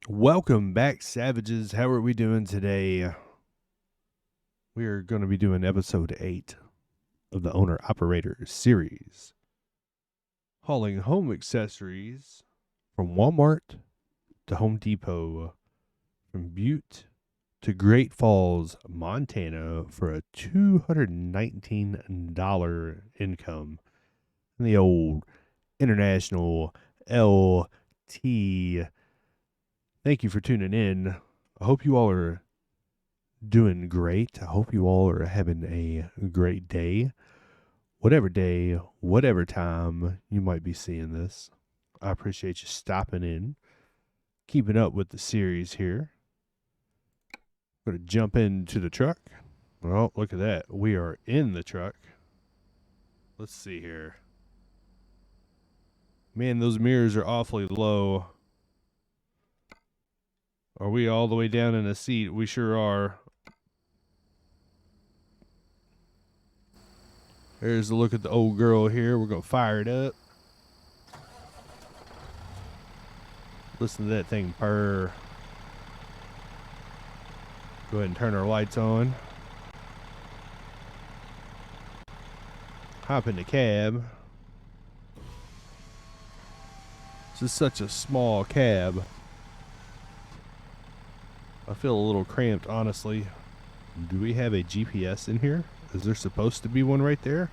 Welcome back, Savages. How are we doing today? We are going to be doing episode 8 of the Owner Operator series, hauling home accessories from Walmart to Home Depot, from Butte to Great Falls, Montana, for a $219 income in the old International LT. Thank you for tuning in. I hope you all are doing great. I hope you all are having a great day. Whatever time you might be seeing this. I appreciate you stopping in, keeping up with the series here. I'm going to jump into the truck. Oh, look at that. We are in the truck. Let's see here. Man, those mirrors are awfully low. Are we all the way down in the seat? We sure are. Here's a look at the old girl here. We're going to fire it up. Listen to that thing purr. Go ahead and turn our lights on. Hop in the cab. This is such a small cab. I feel a little cramped, honestly. Do we have a GPS in here? Is there supposed to be one right there?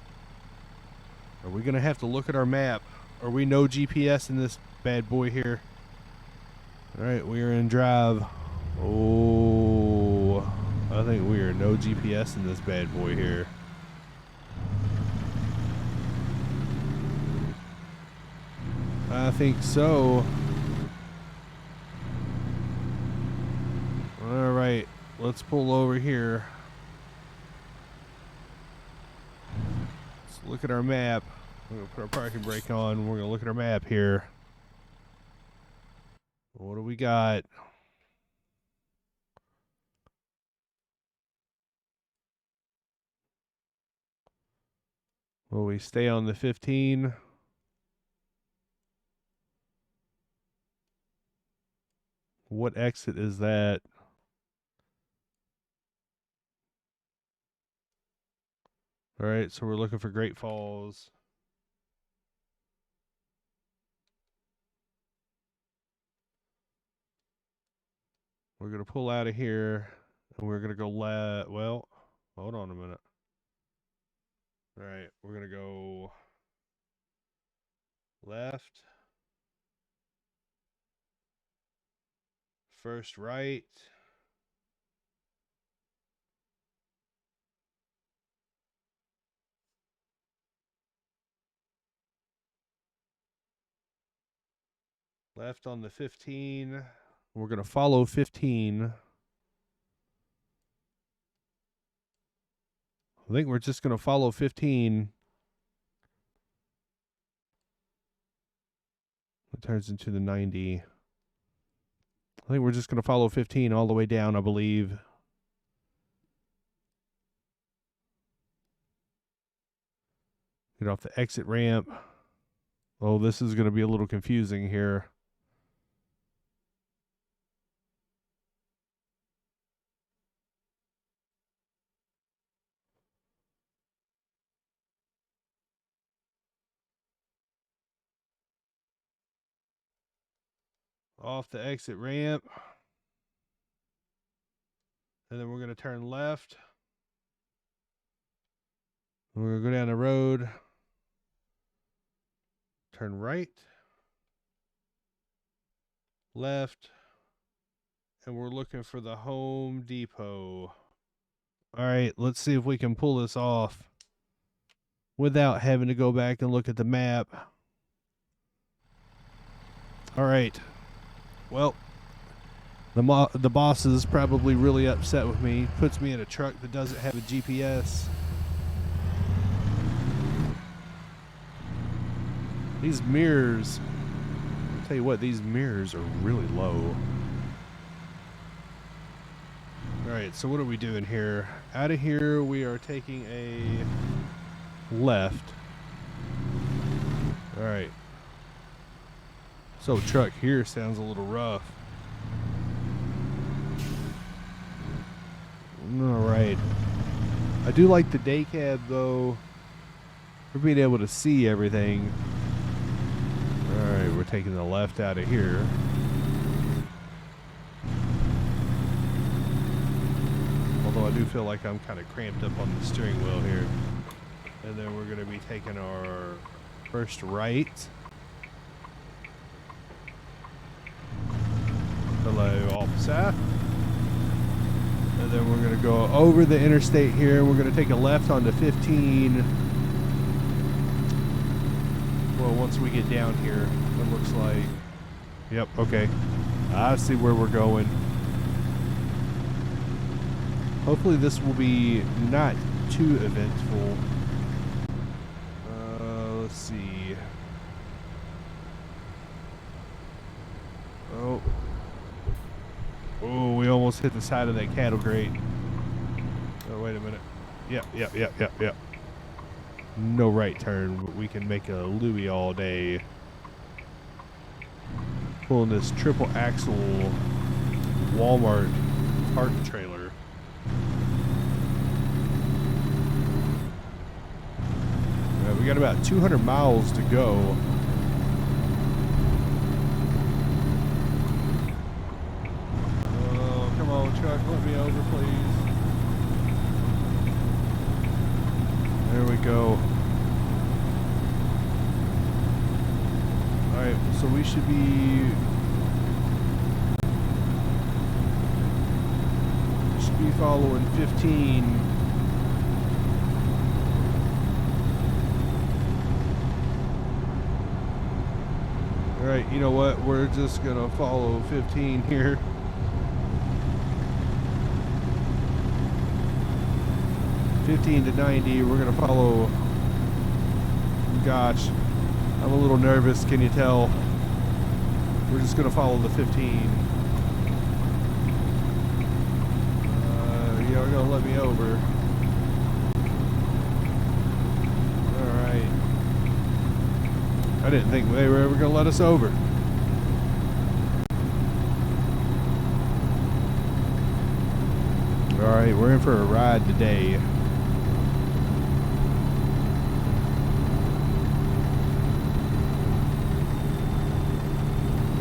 Are we going to have to look at our map? Are we no GPS in this bad boy here? Alright, we are in drive. Oh, I think we are no GPS in this bad boy here. I think so. Alright, let's pull over here. Let's look at our map. We're going to put our parking brake on. We're going to look at our map here. What do we got? Will we stay on the 15? What exit is that? All right, so we're looking for Great Falls. We're going to pull out of here, and we're going to go well, hold on a minute. All right, we're going to go left, first right, left on the 15. We're going to follow 15. I think we're just going to follow 15. It turns into the 90. I think we're just going to follow 15 all the way down, I believe. Get off the exit ramp. Oh, this is going to be a little confusing here. Off the exit ramp. And then we're going to turn left. We're going to go down the road. Turn right. Left. And we're looking for the Home Depot. All right, let's see if we can pull this off without having to go back and look at the map. All right. Well, the boss is probably really upset with me. Puts me in a truck that doesn't have a GPS. These mirrors, I'll tell you what, these mirrors are really low. All right, so what are we doing here? Out of here, we are taking a left. All right. So truck here sounds a little rough. Alright. I do like the day cab though, for being able to see everything. Alright, we're taking the left out of here. Although I do feel like I'm kind of cramped up on the steering wheel here. And then we're going to be taking our first right. Hello, officer. And then we're going to go over the interstate here. We're going to take a left onto 15. Well, once we get down here, it looks like... Yep, okay. I see where we're going. Hopefully this will be not too eventful. Let's see. Oh, we almost hit the side of that cattle crate. Oh, wait a minute. Yep. No right turn, but we can make a Louis all day. Pulling this triple axle Walmart park trailer. We got about 200 miles to go. Oh, come on, truck, let me over, please. There we go. Alright, so we should be following 15. Alright, you know what? We're just gonna follow 15 here. to 90, we're gonna follow. Gosh, I'm a little nervous, can you tell? We're just gonna follow the 15. You're gonna let me over. Alright. I didn't think they were ever gonna let us over. Alright, we're in for a ride today.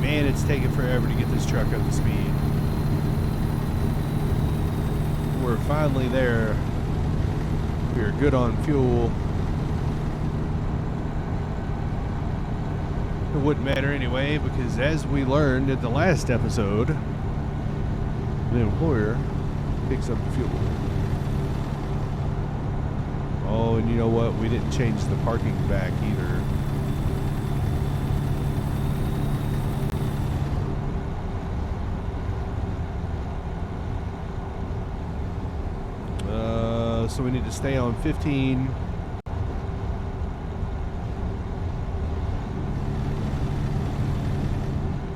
Man, it's taking forever to get this truck up to speed. We're finally there. We're good on fuel. It wouldn't matter anyway, because as we learned in the last episode, the employer picks up the fuel. Oh, and you know what? We didn't change the parking back either. So we need to stay on 15.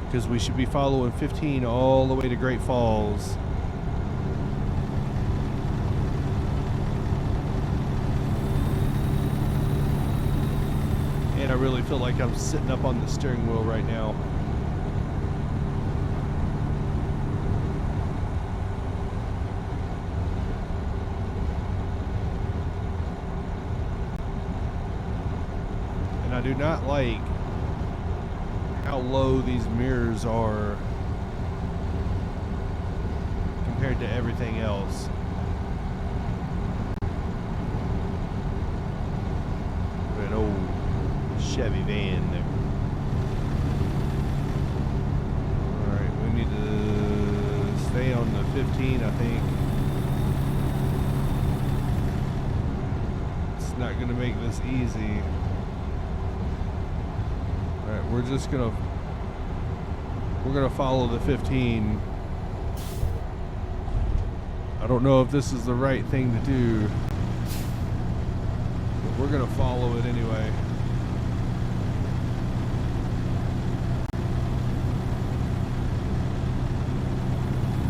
Because we should be following 15 all the way to Great Falls. And I really feel like I'm sitting up on the steering wheel right now. I do not like how low these mirrors are compared to everything else. An old Chevy van there. Alright, we need to stay on the 15, I think. It's not going to make this easy. Alright, we're gonna follow the 15. I don't know if this is the right thing to do, but we're gonna follow it anyway.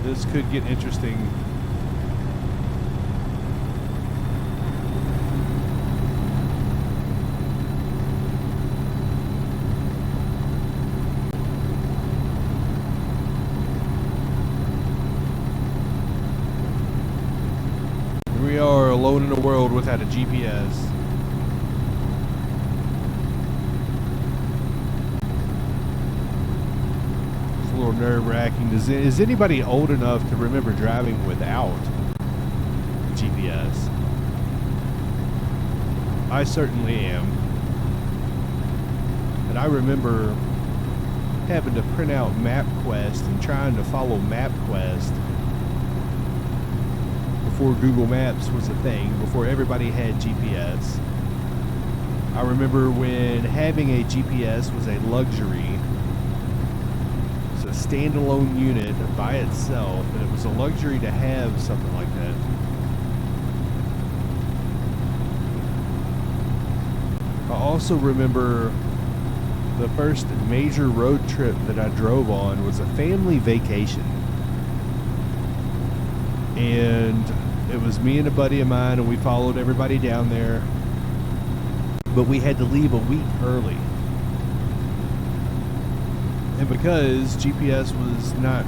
This could get interesting. are alone in a world without a GPS. It's a little nerve-wracking. Is anybody old enough to remember driving without GPS? I certainly am. And I remember having to print out MapQuest and trying to follow MapQuest before Google Maps was a thing, before everybody had GPS. I remember when having a GPS was a luxury. It's a standalone unit by itself, and it was a luxury to have something like that. I also remember the first major road trip that I drove on was a family vacation. And it was me and a buddy of mine, and we followed everybody down there. But we had to leave a week early. And because GPS was not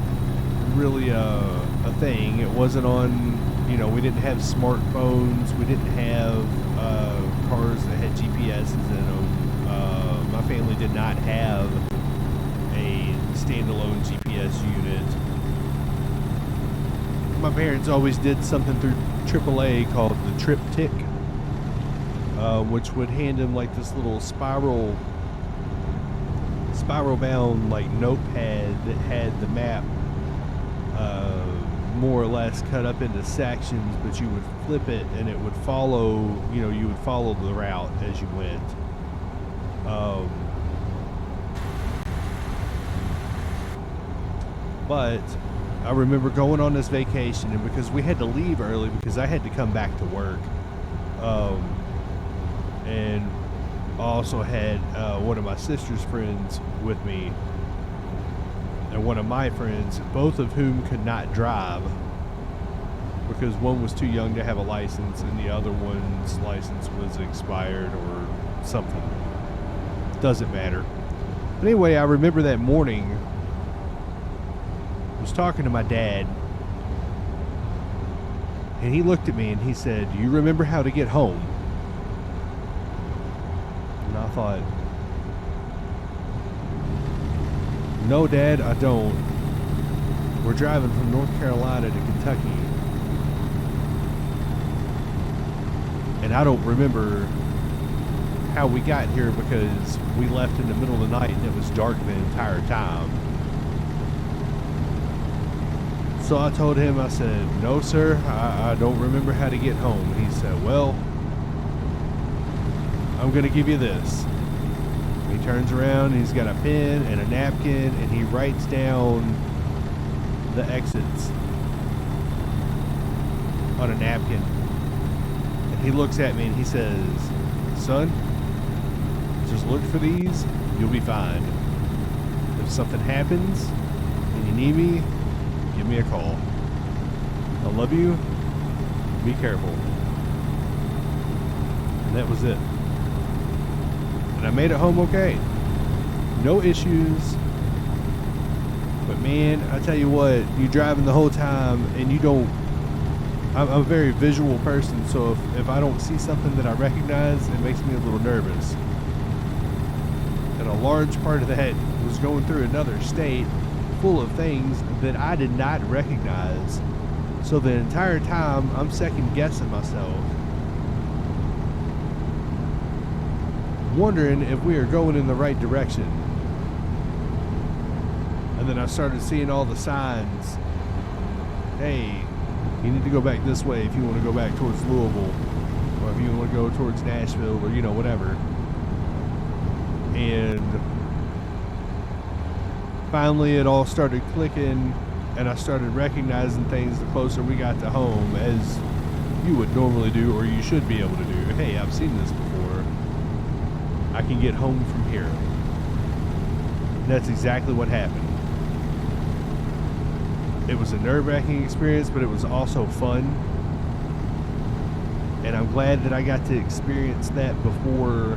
really a thing, it wasn't on, we didn't have smartphones, we didn't have cars that had GPSs in them. My family did not have a standalone GPS unit. My parents always did something through AAA called the Trip Tick, which would hand them like this little spiral bound like notepad that had the map more or less cut up into sections, but you would flip it and it would follow, you would follow the route as you went. But I remember going on this vacation, and because we had to leave early because I had to come back to work, and I also had one of my sister's friends with me, and one of my friends, both of whom could not drive because one was too young to have a license and the other one's license was expired or something. Doesn't matter. But anyway, I remember that morning I was talking to my dad, and he looked at me and he said, "Do you remember how to get home?" And I thought, "No, Dad, I don't. We're driving from North Carolina to Kentucky, and I don't remember how we got here because we left in the middle of the night and it was dark the entire time." So I told him, I said, "No, sir, I don't remember how to get home." And he said, "Well, I'm going to give you this." He turns around, and he's got a pen and a napkin, and he writes down the exits on a napkin. And he looks at me and he says, "Son, just look for these, you'll be fine. If something happens and you need me, give me a call. I love you. Be careful." And that was it. And I made it home okay. No issues. But man, I tell you what, you're driving the whole time and you don't... I'm a very visual person, so if I don't see something that I recognize, it makes me a little nervous. And a large part of that was going through another state full of things that I did not recognize. So the entire time, I'm second guessing myself, wondering if we are going in the right direction. And then I started seeing all the signs. Hey, you need to go back this way if you want to go back towards Louisville, or if you want to go towards Nashville, or whatever. And finally it all started clicking, and I started recognizing things the closer we got to home, as you would normally do, or you should be able to do. Hey, I've seen this before. I can get home from here. And that's exactly what happened. It was a nerve-wracking experience, but it was also fun. And I'm glad that I got to experience that before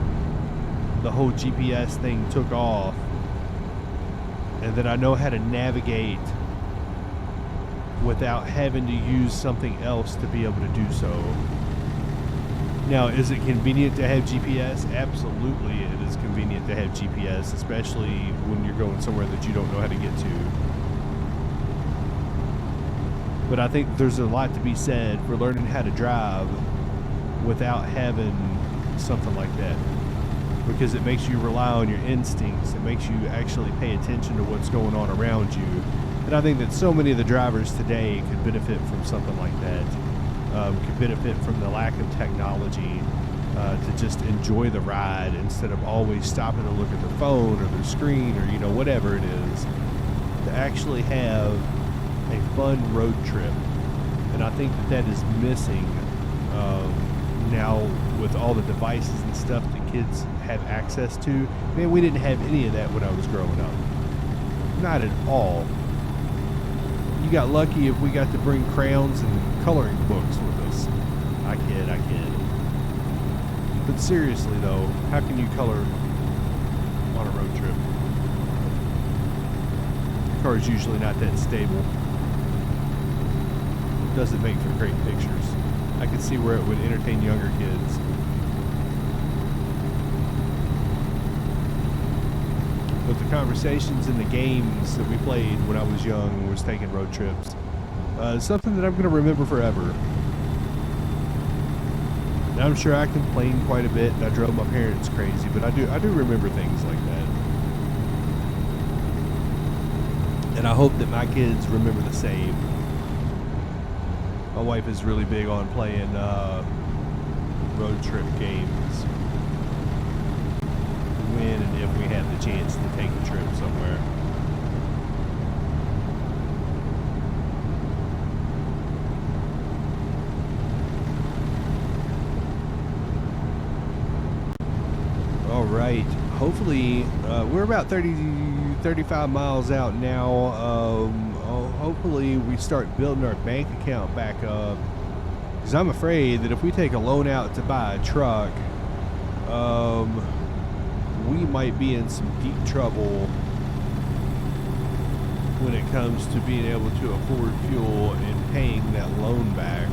the whole GPS thing took off, and that I know how to navigate without having to use something else to be able to do so. Now, is it convenient to have GPS? Absolutely, it is convenient to have GPS, especially when you're going somewhere that you don't know how to get to. But I think there's a lot to be said for learning how to drive without having something like that, because it makes you rely on your instincts. It makes you actually pay attention to what's going on around you. And I think that so many of the drivers today could benefit from something like that. Could benefit from the lack of technology to just enjoy the ride instead of always stopping to look at their phone or their screen or, you know, whatever it is. To actually have a fun road trip. And I think that is missing now with all the devices and stuff that kids have access to. Man, we didn't have any of that when I was growing up. Not at all. You got lucky if we got to bring crayons and coloring books with us. I kid. But seriously though, how can you color on a road trip? The car is usually not that stable. It doesn't make for great pictures. I could see where it would entertain younger kids. But the conversations and the games that we played when I was young and was taking road trips, is something that I'm going to remember forever. And I'm sure I complained quite a bit and I drove my parents crazy, but I do remember things like that. And I hope that my kids remember the same. My wife is really big on playing road trip games. When and if we have the chance to take a trip somewhere. All right. Hopefully, we're about 35 miles out now. Hopefully we start building our bank account back up, because I'm afraid that if we take a loan out to buy a truck, we might be in some deep trouble when it comes to being able to afford fuel and paying that loan back.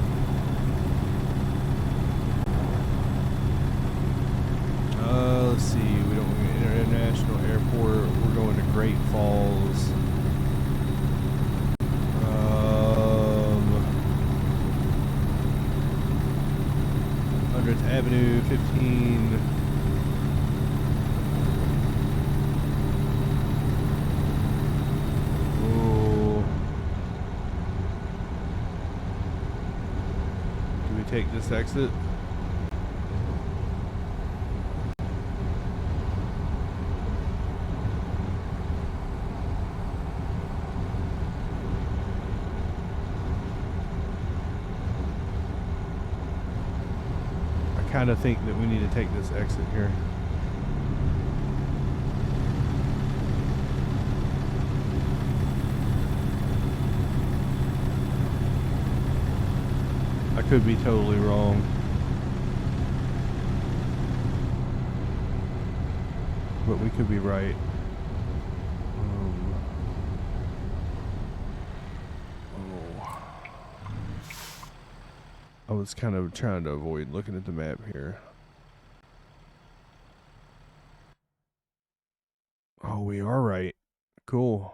Let's see, we don't go to International Airport, we're going to Great Falls. 100th Avenue, 15. Take this exit. I kind of think that we need to take this exit here. I could be totally wrong. But we could be right. I was kind of trying to avoid looking at the map here. Oh, we are right. Cool.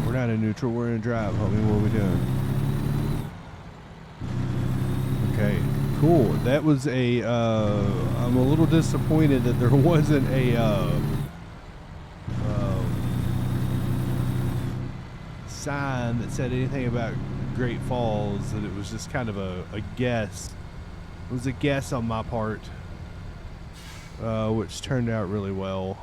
We're not in neutral, we're in drive, homie. What are we doing? Okay, cool. That was a, I'm a little disappointed that there wasn't a, sign that said anything about Great Falls, that it was just kind of a guess. It was a guess on my part, which turned out really well.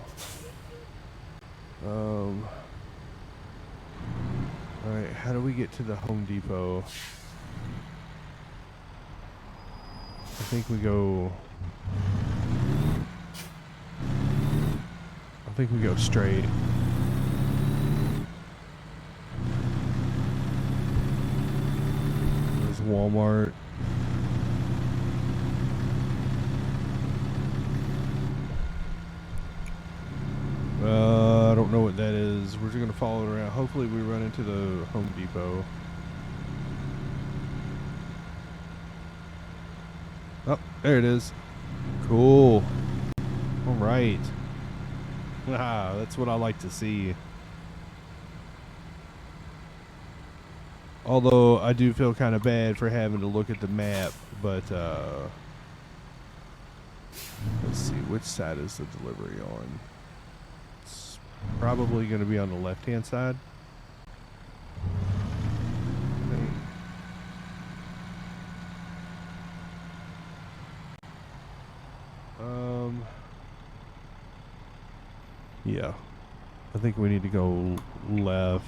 Alright, how do we get to the Home Depot? I think we go straight. There's Walmart. I don't know what that is. We're just going to follow it around. Hopefully we run into the Home Depot. Oh, there it is. Cool. All right. Ah, that's what I like to see. Although I do feel kind of bad for having to look at the map, but let's see, which side is the delivery on? It's probably going to be on the left-hand side. Yeah. I think we need to go left.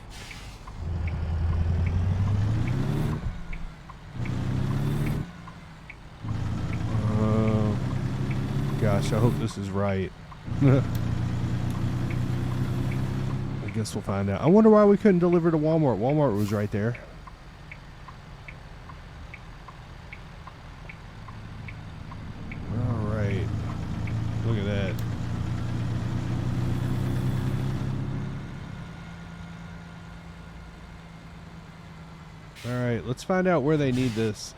Gosh, I hope this is right. I guess we'll find out. I wonder why we couldn't deliver to Walmart. Walmart was right there. All right. Look at that. All right, let's find out where they need this.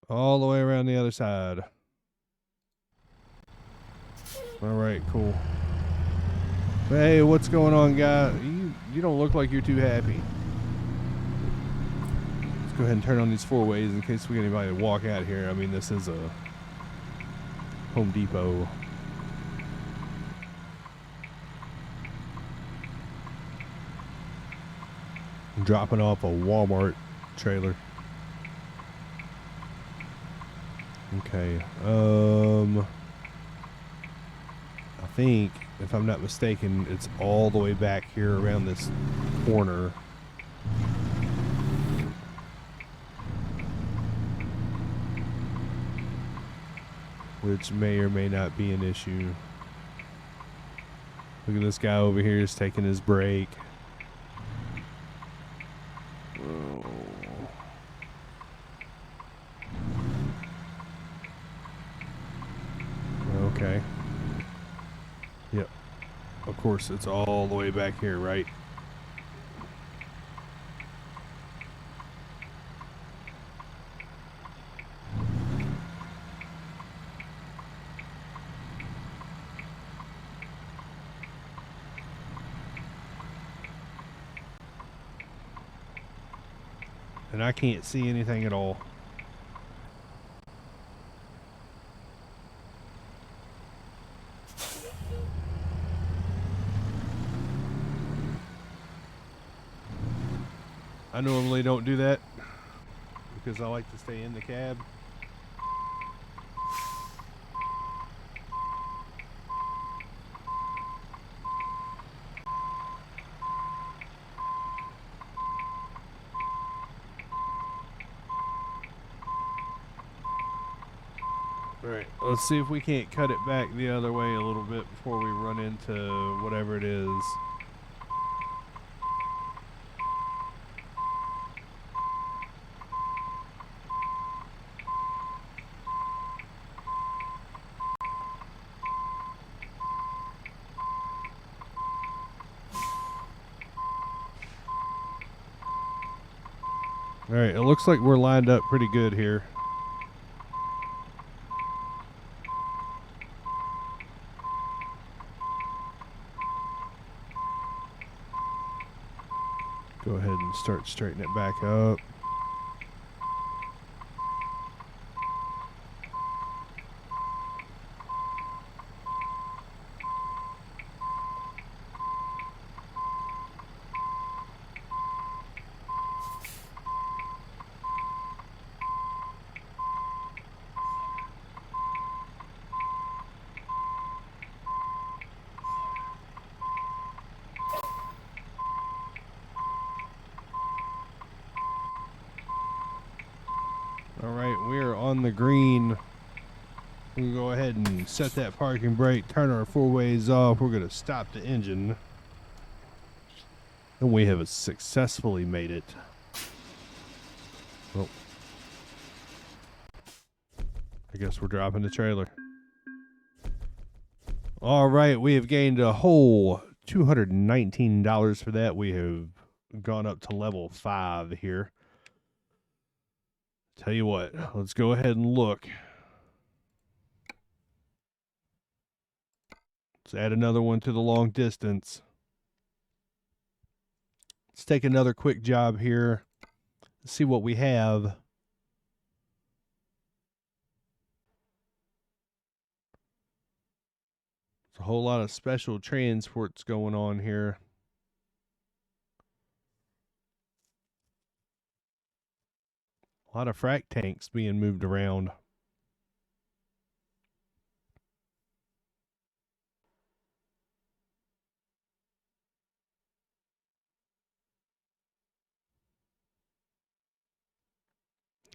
All the way around the other side. All right, cool. Hey, what's going on, guy? You don't look like you're too happy. Let's go ahead and turn on these 4-ways in case we get anybody to walk out here. I mean, this is a Home Depot. I'm dropping off a Walmart trailer. Okay. I think, if I'm not mistaken, it's all the way back here around this corner. Which may or may not be an issue. Look at this guy over here is taking his break. Oh. Okay. Yep. Of course, it's all the way back here, right? And I can't see anything at all. I normally don't do that because I like to stay in the cab. Alright, let's see if we can't cut it back the other way a little bit before we run into whatever it is. Alright, it looks like we're lined up pretty good here. Go ahead and start straightening it back up. Alright, we are on the green. We'll go ahead and set that parking brake, turn our 4-ways off. We're going to stop the engine. And we have successfully made it. Oh. I guess we're dropping the trailer. All right, we have gained a whole $219 for that. We have gone up to level 5 here. Tell you what, let's go ahead and look. Let's add another one to the long distance. Let's take another quick job here. See what we have. There's a whole lot of special transports going on here. A lot of frac tanks being moved around.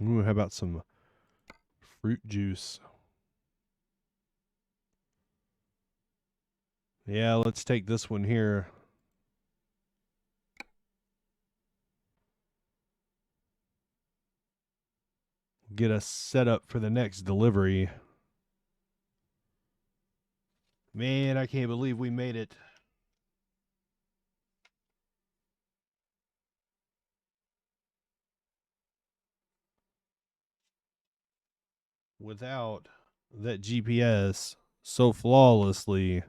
Ooh, how about some fruit juice? Yeah, let's take this one here. Get us set up for the next delivery. Man, I can't believe we made it. Without that GPS so flawlessly.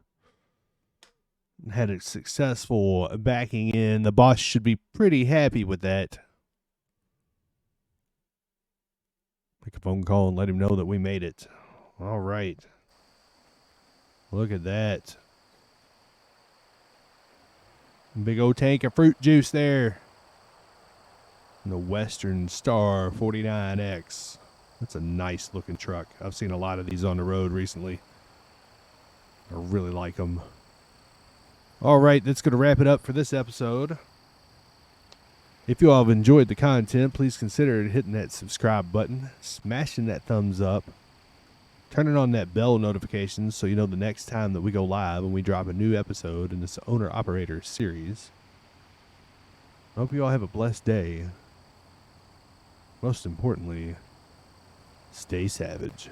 Had a successful backing in. The boss should be pretty happy with that. Make a phone call and let him know that we made it. All right. Look at that. Big old tank of fruit juice there. And the Western Star 49X. That's a nice looking truck. I've seen a lot of these on the road recently. I really like them. All right, that's going to wrap it up for this episode. If you all have enjoyed the content, please consider hitting that subscribe button, smashing that thumbs up, turning on that bell notification so you know the next time that we go live and we drop a new episode in this owner-operator series. I hope you all have a blessed day. Most importantly, stay savage.